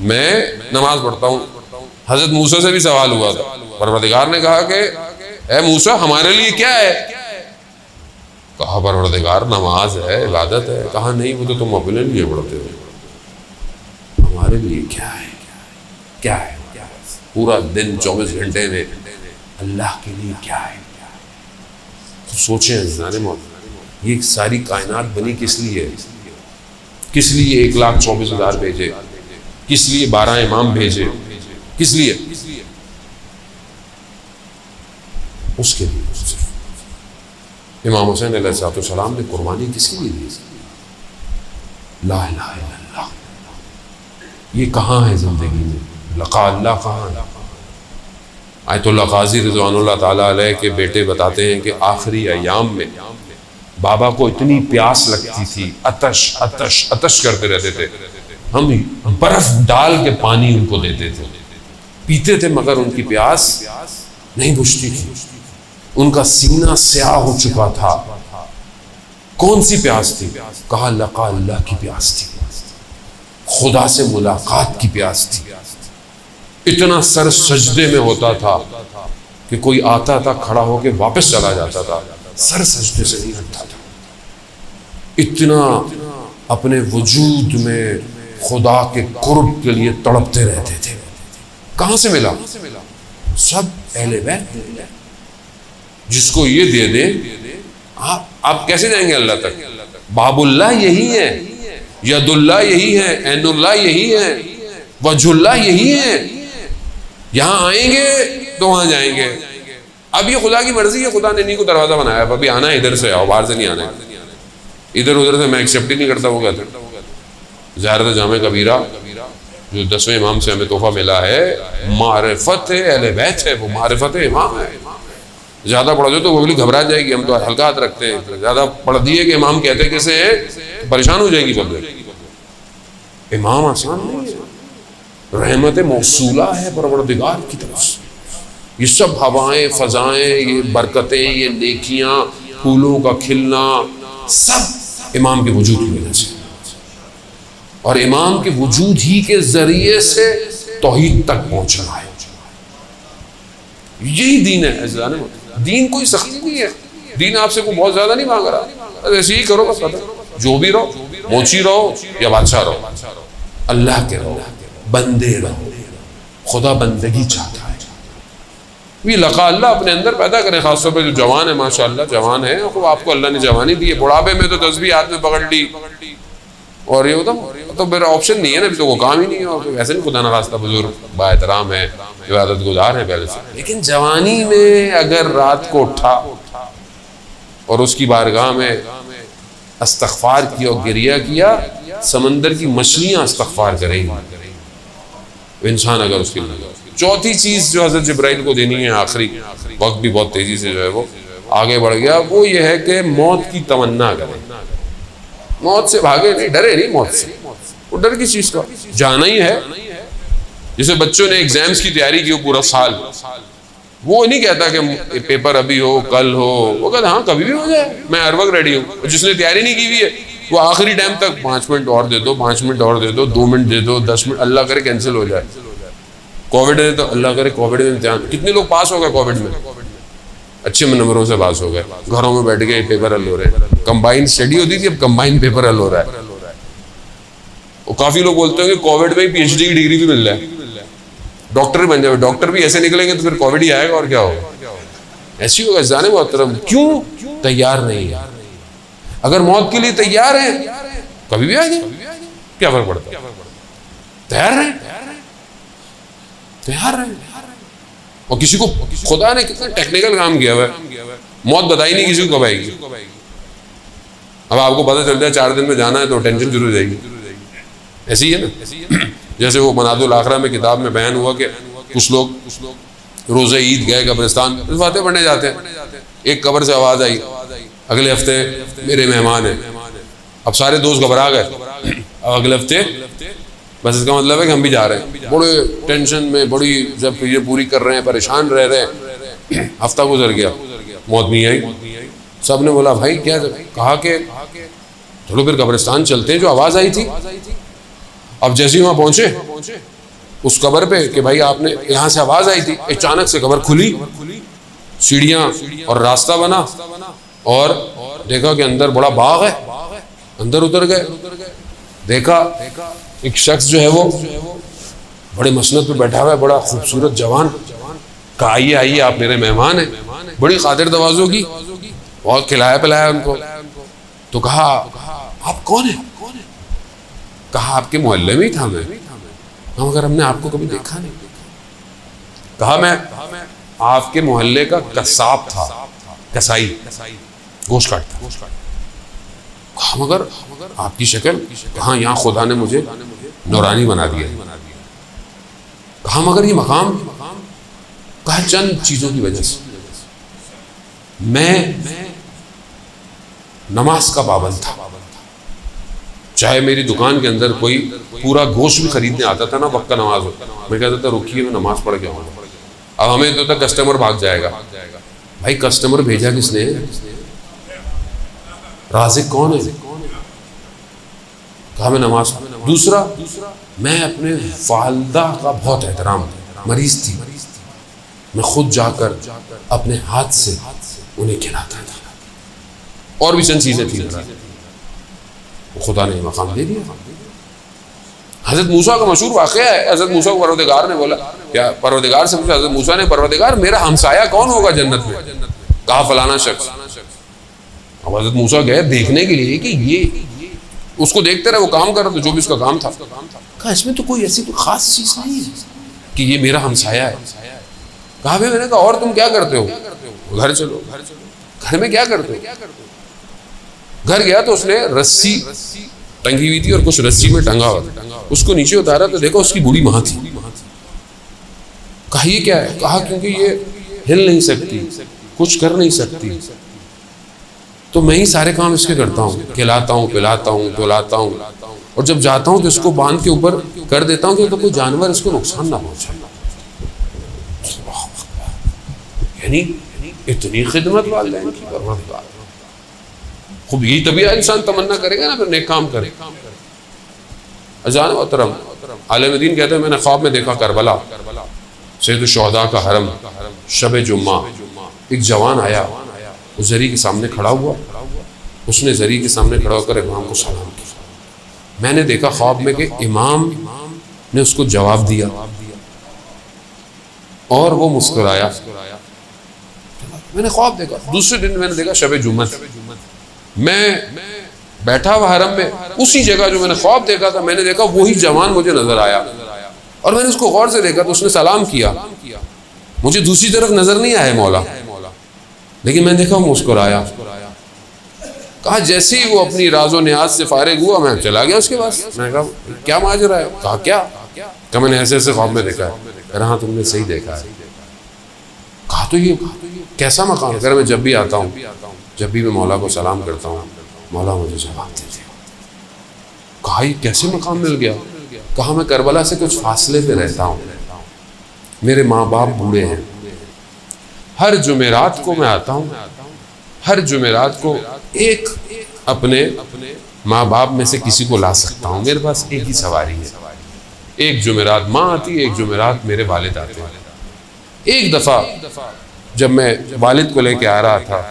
میں نماز پڑھتا ہوں. حضرت موسیٰ سے بھی سوال ہوا تھا، پروردگار نے کہا کہ اے موسیٰ ہمارے لیے کیا ہے؟ کہا پروردگار نماز ہے، عبادت ہے. کہا نہیں وہ تو تم اپنے لیے پڑھتے ہو، ہمارے لیے کیا ہے؟ کیا ہے پورا دن 24 گھنٹے میں اللہ کے لیے کیا ہے؟ سوچیں عزیزان موت، یہ ساری کائنات بنی کس لیے؟ کس لیے 1,24,000 بھیجے؟ کس لیے 12 امام بھیجے؟ کس لیے؟ اس کے لیے. امام حسین علیہ السلام نے قربانی کس کے لیے دی؟ لا الہ الا اللہ. یہ کہاں ہے زندگی میں؟ لقاء اللہ کہاں ہے؟ آیت اللہ قاضی رضوان اللہ تعالیٰ علیہ کے بیٹے بتاتے ہیں کہ آخری ایام میں بابا کو اتنی پیاس لگتی تھی، عطش کرتے رہتے تھے. ہم برف ڈال کے پانی ان کو دیتے تھے، پیتے تھے، مگر ان کی پیاس نہیں بجھتی تھی. ان کا سینہ سیاہ ہو چکا تھا. کون سی پیاس تھی؟ کہا لقاء اللہ کی پیاس تھی، خدا سے ملاقات کی پیاس تھی. اتنا سر سجدے میں ہوتا تھا کہ کوئی آتا تھا کھڑا ہو کے واپس چلا جاتا تھا، سر سجدے سے نہیں ہٹتا تھا. اتنا اپنے وجود میں خدا کے قرب کے لیے تڑپتے رہتے تھے. کہاں سے ملا؟ سب اہل بیت نے ملا. جس کو یہ دے دیں آپ کیسے جائیں گے اللہ تک؟ باب اللہ یہی ہے، ید اللہ یہی ہے، عین اللہ یہی ہے، وجہ اللہ یہی ہے. یہاں آئیں گے تو وہاں جائیں گے. اب یہ خدا کی مرضی ہے، خدا نے نہیں کو دروازہ بنایا. ابھی آنا ہے ادھر سے آؤ، باہر سے نہیں آنا ہے. ادھر ادھر سے میں ایکسیپٹ ہی نہیں کرتا. وہ کہتے ہیں زیارت جامع کبیرہ جو 10ویں امام سے ہمیں تحفہ ملا ہے، معرفت اہل بیت ہے، وہ معرفت امام ہے. زیادہ پڑھ دو تو وہ بھی گھبرا جائے گی. ہم تو ہلکا ہاتھ رکھتے ہیں، زیادہ پڑھ دیے کہ امام کہتے کیسے ہیں تو پریشان ہو جائے گی پبلک. امام آسان نہیں ہے، رحمت موصولہ ہے پروردگار کی طرف سے. یہ سب ہوائیں، فضائیں، یہ برکتیں، یہ نیکیاں، پھولوں کا کھلنا، سب امام کے وجود کی وجہ سے. اور امام کے وجود ہی کے ذریعے سے توحید تک پہنچنا ہے. یہی دین ہے. دین کوئی سختی نہیں ہے. دین آپ سے کوئی بہت زیادہ نہیں مانگ رہا، ایسے ہی کرو بس. جو بھی رہو، موچی رہو یا بادشاہ رہو، اللہ کے رہو، بندے رہو. خدا بندگی چاہتا ہے. یہ لقاء اللہ اپنے اندر پیدا کریں. خاص طور پہ جو جوان ہے، ماشاءاللہ جوان ہے، آپ کو اللہ نے جوانی دی ہے. بڑھاپے میں تو تسبیح ہاتھ میں پکڑ لی، اور یہ ہوتا تو میرا آپشن نہیں ہے نا، ابھی تو وہ کام ہی نہیں ہے، اور ویسے نہیں خدا نخواستہ بزرگ با احترام ہے، عبادت گزار ہیں پہلے سے، لیکن جوانی میں اگر رات کو اٹھا اور اس کی بارگاہ میں استغفار کیا اور گریہ کیا، سمندر کی مچھلیاں استغفار کریں گی انسان اگر اس کے لیے۔ چوتھی چیز جو حضرت جبرائیل کو دینی ہے، آخری، وقت بھی بہت تیزی سے جو ہے وہ آگے بڑھ گیا، وہ یہ ہے کہ موت کی تمنا کریں، موت سے بھاگے نہیں، ڈرے نہیں موت سے، وہ ڈر کی چیز کا جانا ہی ہے۔ جیسے بچوں نے ایگزامز کی تیاری کی ہو پورا سال، وہ نہیں کہتا کہ پیپر ابھی ہو کل ہو، وہ کہتا ہاں کبھی بھی ہو جائے، میں ہر وقت ریڈی ہوں۔ جس نے تیاری نہیں کی ہوئی ہے وہ آخری ٹائم تک 5 منٹ اور دے دو، 5 منٹ اور دے دو، 2 منٹ دے دو، 10 منٹ، اللہ کرے کینسل ہو جائے۔ کووڈ ہے تو اللہ کرے کووڈ میں امتحان، کتنے لوگ پاس ہو گئے کووڈ میں، اچھے نمبروں سے پاس ہو گئے، گھروں میں بیٹھ کے پیپر حل ہو رہے ہیں۔ کمبائن اسٹڈی ہوتی تھی، اب کمبائن پیپر حل ہو رہا ہے۔ اور کافی لوگ بولتے ہیں کہ کووڈ میں پی ایچ ڈی کی ڈگری بھی مل رہا ہے، ڈاکٹر بن جائے، ڈاکٹر بھی ایسے نکلیں گے تو پھر کووڈ ہی آئے گا اور کیا ہوگا، ایسی ہوگا۔ جانے محترم کیوں تیار نہیں ہے؟ اگر موت کے لیے تیار ہیں کبھی بھی آ جائے، کیا فرق پڑتا ہے؟ تیار رہیں، تیار رہیں۔ اور کسی کو خدا نے کتنا ٹیکنیکل کام کیا ہوا ہے، موت بتائی نہیں کسی کو کب آئے گی۔ اب آپ کو پتہ چل جائے 4 دن میں جانا ہے تو ٹینشن شروع ہو جائے گی، ایسی ہی ہے نا۔ جیسے وہ مناد الاخرہ میں کتاب میں بیان ہوا کہ کچھ لوگ روزہ عید گئے قبرستان، فاتحہ پڑھنے جاتے ہیں، ایک قبر سے آواز آئی اگلے ہفتے میرے مہمان ہیں۔ اب سارے دوست گھبرا گئے، اب اگلے ہفتے، بس اس کا مطلب ہے کہ ہم بھی جا رہے ہیں، بڑے ٹینشن میں، بڑی جب یہ پوری کر رہے ہیں، پریشان رہ رہے ہیں۔ ہفتہ گزر گیا، موت نہیں آئی۔ سب نے بولا بھائی کیا، کہا کہ چلو پھر قبرستان چلتے ہیں جو آواز آئی تھی۔ اب جیسے ہی وہاں پہنچے اس قبر پہ کہ بھائی آپ نے یہاں سے آواز آئی تھی، اچانک سے قبر کھلی، سیڑھیاں اور راستہ بنا، اور دیکھا کہ اندر بڑا باغ ہے، اندر اتر گئے، دیکھا ایک شخص جو ہے وہ بڑے مسند پہ بیٹھا ہوا ہے، بڑا خوبصورت جوان، کہا آئیے آئیے آپ میرے مہمان ہیں، بڑی خاطر تواضع کی، بہت کھلایا پلایا ان کو۔ تو کہا آپ کون ہیں؟ کہا آپ کے محلے میں ہی تھا میں، مگر ہم نے آپ کو کبھی دیکھا نہیں۔ کہا میں آپ کے محلے کا قصاب تھا، کسائی، گوشت کاٹتا۔ کہا مگر آپ کی شکل، کہاں یہاں خدا نے مجھے نورانی بنا دیا۔ کہا مگر یہ مقام، کہا چند چیزوں کی وجہ سے، میں نماز کا پابند تھا، چاہے میری دکان کے اندر کوئی پورا گوشت بھی خریدنے آتا تھا نا، وقت کا نماز ہو، میں کہتا تھا رکیے میں نماز پڑھ کے آؤں گا۔ اب ہمیں تو تک کسٹمر بھاگ جائے گا، بھائی کسٹمر بھیجا کس نے؟ رازق کون ہے؟ کہا میں نماز۔ دوسرا، میں اپنے والدہ کا بہت احترام، مریض تھی، میں خود جا کر اپنے ہاتھ سے انہیں کھلاتا تھا، اور بھی چند چیزیں تھیں، خدا نے مقام دے دیا۔ حضرت موسیٰ کا مشہور واقعہ ہے، حضرت موسیٰ کو پروردگار نے بولا، کیا پروردگار سے پوچھا حضرت موسیٰ نے، پروردگار میرا ہمسایہ کون ہوگا جنت میں؟ کہا فلانا شخص۔ اب حضرت موسیٰ گئے دیکھنے کے لیے کہ یہ اس کو دیکھتے رہے، وہ کام کر رہا تھا جو بھی اس کا کام تھا۔ کہا اس میں تو کوئی ایسی کوئی خاص چیز نہیں ہے کہ یہ میرا ہمسایہ ہے۔ کہا میں نے کہا اور تم کیا کرتے ہو؟ گھر چلو۔ گھر میں کیا کرتے ہو؟ گھر گیا تو اس نے رسی ٹنگی ہوئی تھی اور کچھ رسی میں ٹنگا ہوا تھا، اس کو نیچے اتارا تو دیکھا اس کی بوڑھی ماں تھی۔ کہا یہ کیا ہے؟ کہا کیونکہ یہ ہل نہیں سکتی، کچھ کر نہیں سکتی، تو میں ہی سارے کام اس کے کرتا ہوں، کھلاتا ہوں، پلاتا ہوں، دھلاتا ہوں، اور جب جاتا ہوں تو اس کو باندھ کے اوپر کر دیتا ہوں کہ تو کوئی جانور اس کو نقصان نہ پہنچائے۔ یعنی اتنی خدمت والدین کی، پروردگار خوب، یہی طبیعہ انسان تمنا کرے گا نا پھر نیک کام کرے۔ اذان محترم، عالم دین کہتے ہیں میں نے خواب میں دیکھا کربلا، سید الشہداء کا حرم، شب جمعہ، ایک جوان آیا، وہ زری کے سامنے کھڑا ہوا، اس نے زری کے سامنے کھڑا ہو کر امام کو سلام کیا۔ میں نے دیکھا خواب میں کہ امام نے اس کو جواب دیا اور وہ مسکرایا۔ میں نے خواب دیکھا، دوسرے دن میں نے دیکھا شب جمعہ، میں بیٹھا ہوا حرم میں اسی جگہ جو میں نے خواب دیکھا تھا، میں نے دیکھا وہی جوان مجھے نظر آیا، اور میں نے اس کو غور سے دیکھا تو اس نے سلام کیا، مجھے دوسری طرف نظر نہیں آیا مولا، لیکن میں نے دیکھا وہ مسکرایا. کہا جیسے ہی وہ اپنی راز و نیاز سے فارغ ہوا میں چلا گیا اس کے پاس. میں نے کہا کیا ماجرا ہے؟ کہا کیا؟ کہ میں نے ایسے ایسے خواب میں دیکھا ہے. کہا ہاں تم نے صحیح دیکھا ہے. کہا تو یہ کیسا مقام ہے؟ میں جب بھی آتا ہوں، جب بھی میں مولا کو سلام کرتا ہوں مولا مجھے جواب دیتے ہیں. کہا یہ کیسے مقام مل گیا؟ کہا میں کربلا سے کچھ فاصلے پہ رہتا ہوں، میرے ماں باپ بوڑھے ہیں، ہر جمعرات کو میں آتا ہوں، ہر جمعرات کو ایک اپنے ماں باپ میں سے کسی کو لا سکتا ہوں، میرے پاس ایک ہی سواری ہے. ایک جمعرات ماں آتی ہے، ایک جمعرات میرے والد آتے ہیں. ایک دفعہ جب میں والد کو لے کے آ رہا تھا،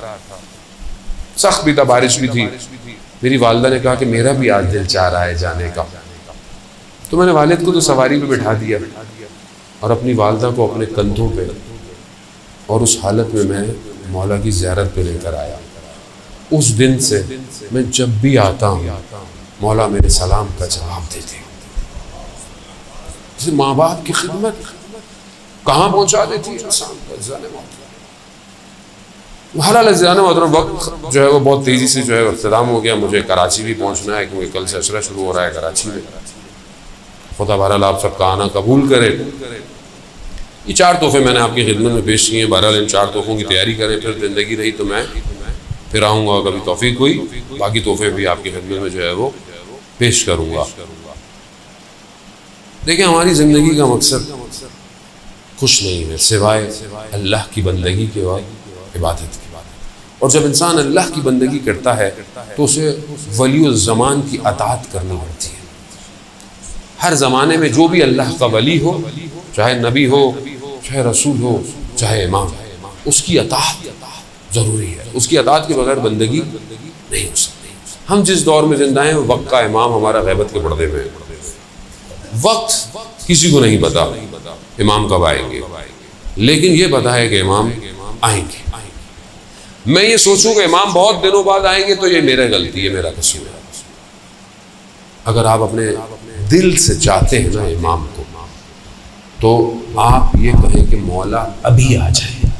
سخت بھی تھا، بارش بھی تھی، میری والدہ نے کہا کہ میرا بھی آج دل چاہ رہا ہے جانے کا. تو میں نے والد کو تو سواری پہ بٹھا دیا اور اپنی والدہ کو اپنے کندھوں پہ، اور اس حالت میں میں مولا کی زیارت پہ لے کر آیا. اس دن سے میں جب بھی آتا ہوں مولا میرے سلام کا جواب دیتے ہیں. ماں باپ کی خدمت کہاں پہنچا دیتی ہے انسان کو. حلال عزیزان محترم، وقت جو ہے وہ بہت تیزی سے جو ہے اختتام ہو گیا. مجھے کراچی بھی پہنچنا ہے کیونکہ کل سے عشرہ شروع ہو رہا ہے کراچی میں. خدا بہرحال آپ سب کا آنا قبول کرے. یہ 4 تحفے میں نے آپ کی خدمت میں پیش کیے ہیں. بہرحال ان 4 تحفوں کی تیاری کریں، پھر زندگی رہی تو میں پھر آؤں گا، کبھی توفیق ہوئی باقی تحفے بھی آپ کی خدمت میں جو ہے وہ پیش کروں گا. دیکھیں ہماری زندگی کا مقصد کچھ نہیں ہے سوائے اللہ کی بندگی کے بعد عبادت کی. اور جب انسان اللہ کی بندگی کرتا ہے تو اسے ولی الزمان کی اطاعت کرنی پڑتی ہے. ہر زمانے میں جو بھی اللہ کا ولی ہو، چاہے نبی ہو، چاہے رسول ہو، چاہے امام، اس کی اطاعت ضروری ہے. اس کی اطاعت کے بغیر بندگی نہیں ہو سکتی. ہم جس دور میں زندہ ہیں وقت کا امام ہمارا غیبت کے پردے میں ہے. وقت کسی کو نہیں پتا امام کب آئیں گے، لیکن یہ پتا ہے کہ امام آئیں گے. میں یہ سوچوں کہ امام بہت دنوں بعد آئیں گے تو یہ میرا غلطی ہے، میرا قصور ہے. اگر آپ اپنے دل سے چاہتے ہیں نا امام کو، تو آپ یہ کہیں کہ مولا ابھی آ جائے،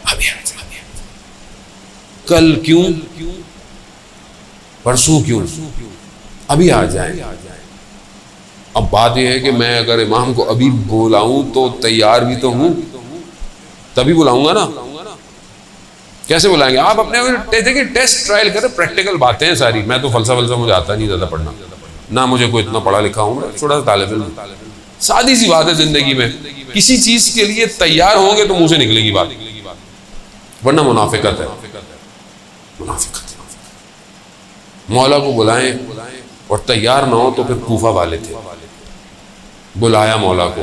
ابھی آ جائے. کل کیوں، پرسوں کیوں، ابھی آ جائیں. اب بات یہ ہے کہ میں اگر امام کو ابھی بلاؤں تو تیار بھی تو ہوں، تبھی بلاؤں گا نا. کیسے بلائیں گے؟ آپ اپنے دیکھیں ٹیسٹ ٹرائل کریں، پریکٹیکل باتیں ہیں ساری. میں تو فلسفہ مجھے آتا نہیں زیادہ پڑھنا، نہ مجھے کوئی اتنا پڑھا لکھا ہوں، چھوٹا سا طالب علم. سادی سی بات ہے زندگی میں، کسی چیز کے لیے تیار ہوں گے تو منہ سے نکلے گی بات، ورنہ منافقت ہے. منافقت. مولا کو بلائیں اور تیار نہ ہو تو پھر کوفہ والے تھے، بلایا مولا کو،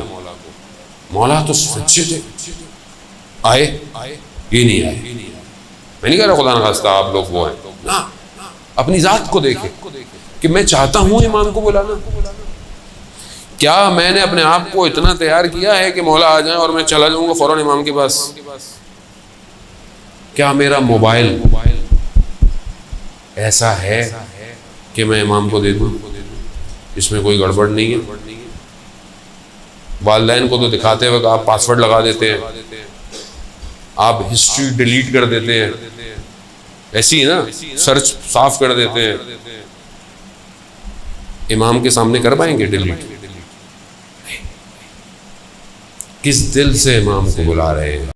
مولا تو سچے تھے، آئے یہ نہیں آئے. میں نہیں کہہ رہا خدا نخواستہ آپ لوگ وہ ہیں، نا اپنی ذات کو دیکھیں کہ میں چاہتا ہوں امام کو بلانا. کیا میں نے اپنے آپ کو اتنا تیار کیا ہے کہ مولا آ جائیں اور میں چلا جاؤں گا فوراً امام کے پاس؟ کیا میرا موبائل ایسا ہے کہ میں امام کو دے دوں؟ اس میں کوئی گڑبڑ نہیں ہے. والدین کو تو دکھاتے وقت آپ پاسورڈ لگا دیتے ہیں، آپ ہسٹری ڈیلیٹ کر دیتے ہیں، ایسی ہے نا، سرچ صاف کر دیتے ہیں. امام کے سامنے کر پائیں گے ڈیلیٹ؟ کس دل سے امام کو بلا رہے ہیں؟